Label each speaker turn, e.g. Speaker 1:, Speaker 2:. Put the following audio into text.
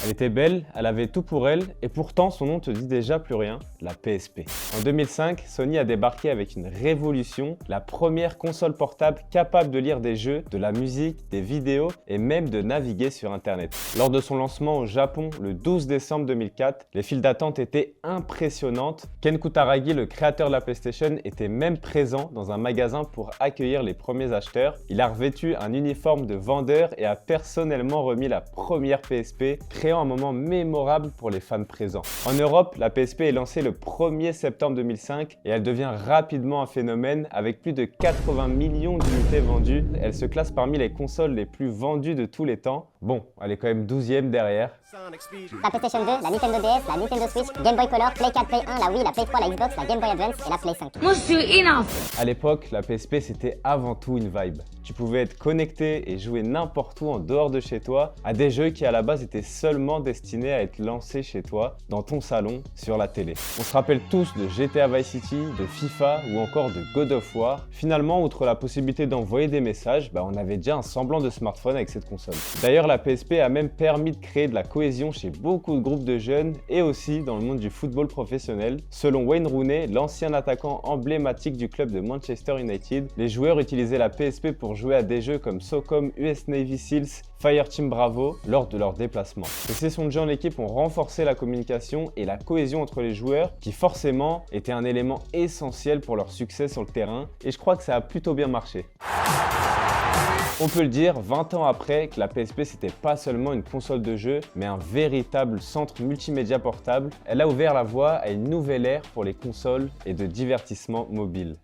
Speaker 1: Elle était belle, elle avait tout pour elle, et pourtant son nom te dit déjà plus rien, la PSP. En 2005, Sony a débarqué avec une révolution, la première console portable capable de lire des jeux, de la musique, des vidéos et même de naviguer sur internet. Lors de son lancement au Japon le 12 décembre 2004, les files d'attente étaient impressionnantes. Ken Kutaragi, le créateur de la PlayStation, était même présent dans un magasin pour accueillir les premiers acheteurs. Il a revêtu un uniforme de vendeur et a personnellement remis la première PSP, créant un moment mémorable pour les fans présents. En Europe, la PSP est lancée le 1er septembre 2005 et elle devient rapidement un phénomène avec plus de 80 millions d'unités vendues. Elle se classe parmi les consoles les plus vendues de tous les temps. Bon, elle est quand même 12e derrière.
Speaker 2: La PlayStation 2, la Nintendo DS, la Nintendo Switch, Game Boy Color, Play 4, Play 1, la Wii, la Play 3, la Xbox, la Game Boy Advance et la Play 5.
Speaker 1: À l'époque, la PSP c'était avant tout une vibe. Tu pouvais être connecté et jouer n'importe où en dehors de chez toi à des jeux qui à la base étaient seulement destinés à être lancés chez toi, dans ton salon, sur la télé. On se rappelle tous de GTA Vice City, de FIFA ou encore de God of War. Finalement, outre la possibilité d'envoyer des messages, on avait déjà un semblant de smartphone avec cette console. D'ailleurs, la PSP a même permis de créer de la cohésion chez beaucoup de groupes de jeunes et aussi dans le monde du football professionnel. Selon Wayne Rooney, l'ancien attaquant emblématique du club de Manchester United, les joueurs utilisaient la PSP pour jouer à des jeux comme SOCOM, US Navy Seals, Fireteam Bravo lors de leurs déplacements. Les sessions de jeu en équipe ont renforcé la communication et la cohésion entre les joueurs qui forcément était un élément essentiel pour leur succès sur le terrain et je crois que ça a plutôt bien marché. On peut le dire, 20 ans après, que la PSP c'était pas seulement une console de jeu, mais un véritable centre multimédia portable. Elle a ouvert la voie à une nouvelle ère pour les consoles et de divertissement mobile.